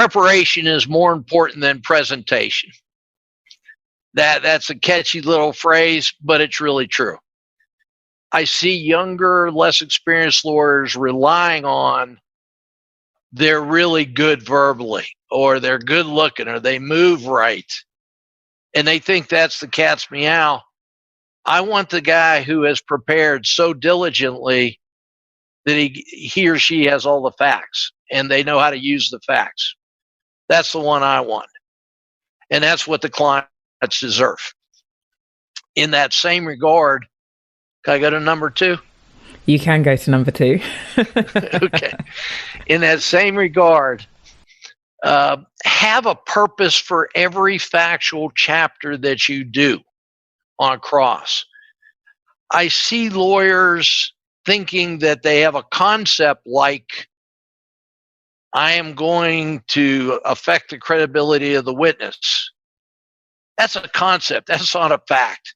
preparation is more important than presentation. That's a catchy little phrase, but it's really true. I see younger, less experienced lawyers relying on they're really good verbally, or they're good looking, or they move right, and they think that's the cat's meow. I want the guy who has prepared so diligently that he or she has all the facts and they know how to use the facts. That's the one I want. And that's what the clients deserve. In that same regard, can I go to number 2? You can go to number 2. Okay. In that same regard, have a purpose for every factual chapter that you do on cross. I see lawyers thinking that they have a concept like, I am going to affect the credibility of the witness. That's a concept. That's not a fact.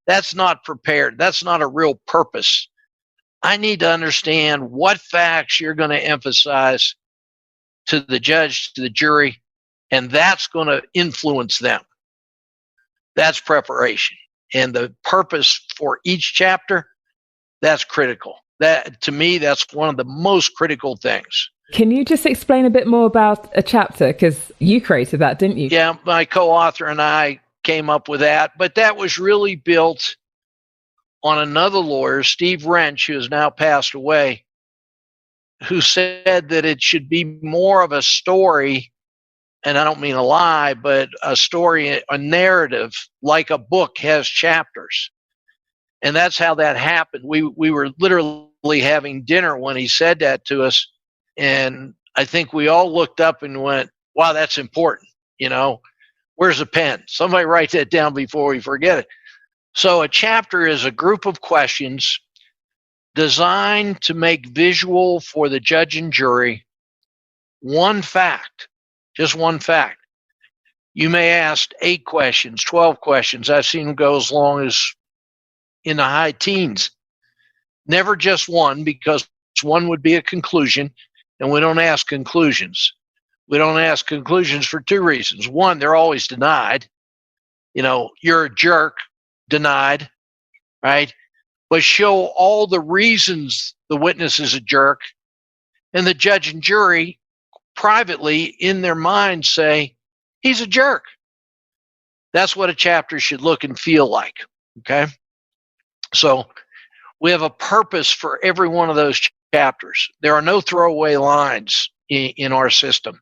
That's not prepared. That's not a real purpose. I need to understand what facts you're going to emphasize to the judge, to the jury, and that's going to influence them. That's preparation. And the purpose for each chapter, that's critical. That, to me, that's one of the most critical things. Can you just explain a bit more about a chapter? Because you created that, didn't you? Yeah, my co-author and I came up with that, but that was really built on another lawyer, Steve Wrench, who has now passed away, who said that it should be more of a story, and I don't mean a lie, but a story, a narrative, like a book has chapters. And that's how that happened. We were literally having dinner when he said that to us, and I think we all looked up and went, wow, that's important. You know, where's a pen? Somebody write that down before we forget it. So a chapter is a group of questions designed to make visual for the judge and jury one fact, just one fact. You may ask 8 questions, 12 questions. I've seen them go as long as in the high teens. Never just one, because one would be a conclusion, and we don't ask conclusions. We don't ask conclusions for 2 reasons. One, they're always denied. You know, you're a jerk, denied, right? But show all the reasons the witness is a jerk, and the judge and jury privately in their minds say, he's a jerk. That's what a chapter should look and feel like, okay? So we have a purpose for every one of those chapters. There are no throwaway lines in our system.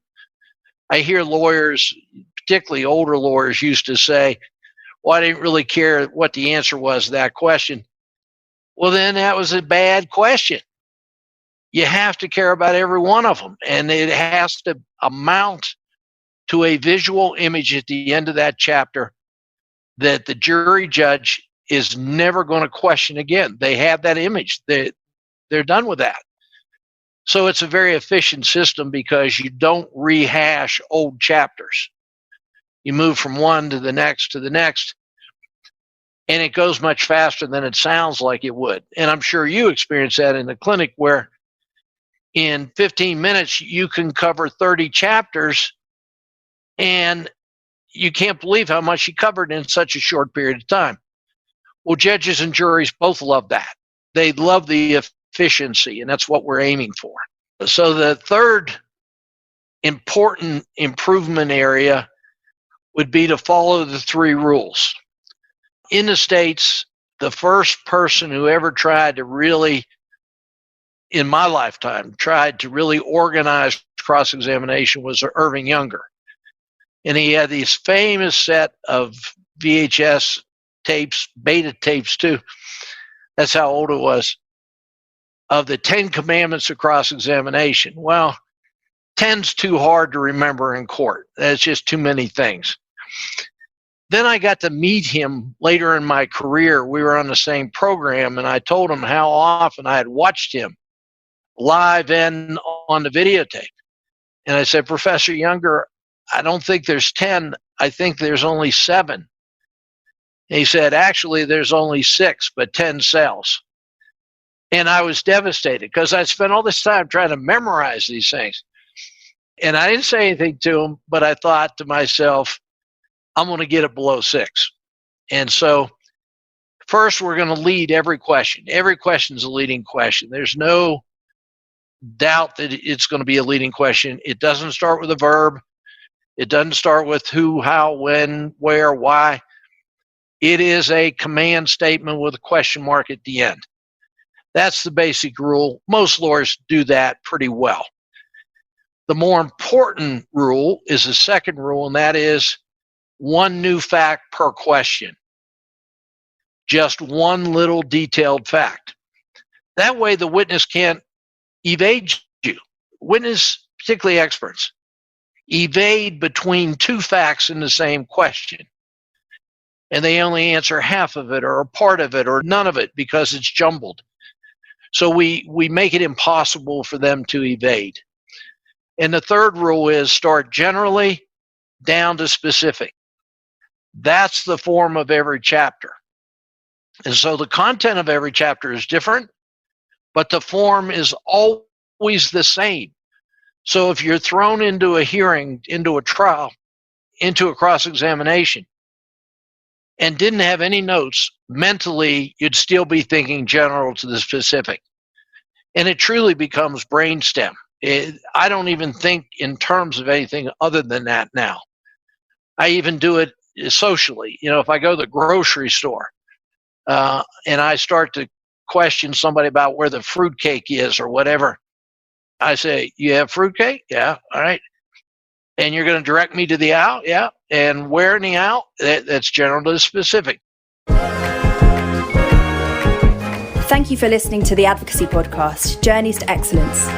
I hear lawyers, particularly older lawyers, used to say, well, I didn't really care what the answer was to that question. Well, then that was a bad question. You have to care about every one of them, and it has to amount to a visual image at the end of that chapter that the jury judge is never going to question again. They have that image. They're done with that. So it's a very efficient system because you don't rehash old chapters. You move from one to the next to the next, and it goes much faster than it sounds like it would. And I'm sure you experience that in the clinic, where in 15 minutes you can cover 30 chapters, and you can't believe how much you covered in such a short period of time. Well, judges and juries both love that. They love the efficiency, and that's what we're aiming for. So the third important improvement area would be to follow the 3 rules. In the States, the first person who ever tried to really, in my lifetime, tried to really organize cross-examination was Irving Younger. And he had these famous set of VHS tapes, beta tapes too. That's how old it was. Of the 10 commandments of cross-examination. Well, 10's too hard to remember in court. That's just too many things. Then I got to meet him later in my career. We were on the same program, and I told him how often I had watched him live and on the videotape. And I said, Professor Younger, I don't think there's 10. I think there's only 7. And he said, actually, there's only 6, but 10 cells. And I was devastated because I spent all this time trying to memorize these things. And I didn't say anything to him, but I thought to myself, I'm going to get it below 6. And so first, we're going to lead every question. Every question is a leading question. There's no doubt that it's going to be a leading question. It doesn't start with a verb. It doesn't start with who, how, when, where, why. It is a command statement with a question mark at the end. That's the basic rule. Most lawyers do that pretty well. The more important rule is the second rule, and that is one new fact per question. Just one little detailed fact. That way the witness can't evade you. Witness, particularly experts, evade between two facts in the same question. And they only answer half of it or a part of it or none of it because it's jumbled. So we make it impossible for them to evade. And the third rule is start generally down to specific. That's the form of every chapter. And so the content of every chapter is different, but the form is always the same. So if you're thrown into a hearing, into a trial, into a cross-examination, and didn't have any notes, mentally, you'd still be thinking general to the specific. And it truly becomes brainstem. I don't even think in terms of anything other than that now. I even do it socially. If I go to the grocery store and I start to question somebody about where the fruitcake is or whatever, I say, you have fruitcake? Yeah, all right. And you're going to direct me to the aisle? Yeah. And where in the aisle? That's general to specific. Thank you for listening to the Advocacy Podcast, Journeys to Excellence.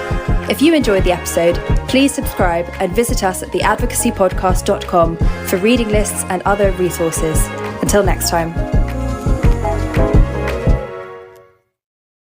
If you enjoyed the episode, please subscribe and visit us at theadvocacypodcast.com for reading lists and other resources. Until next time.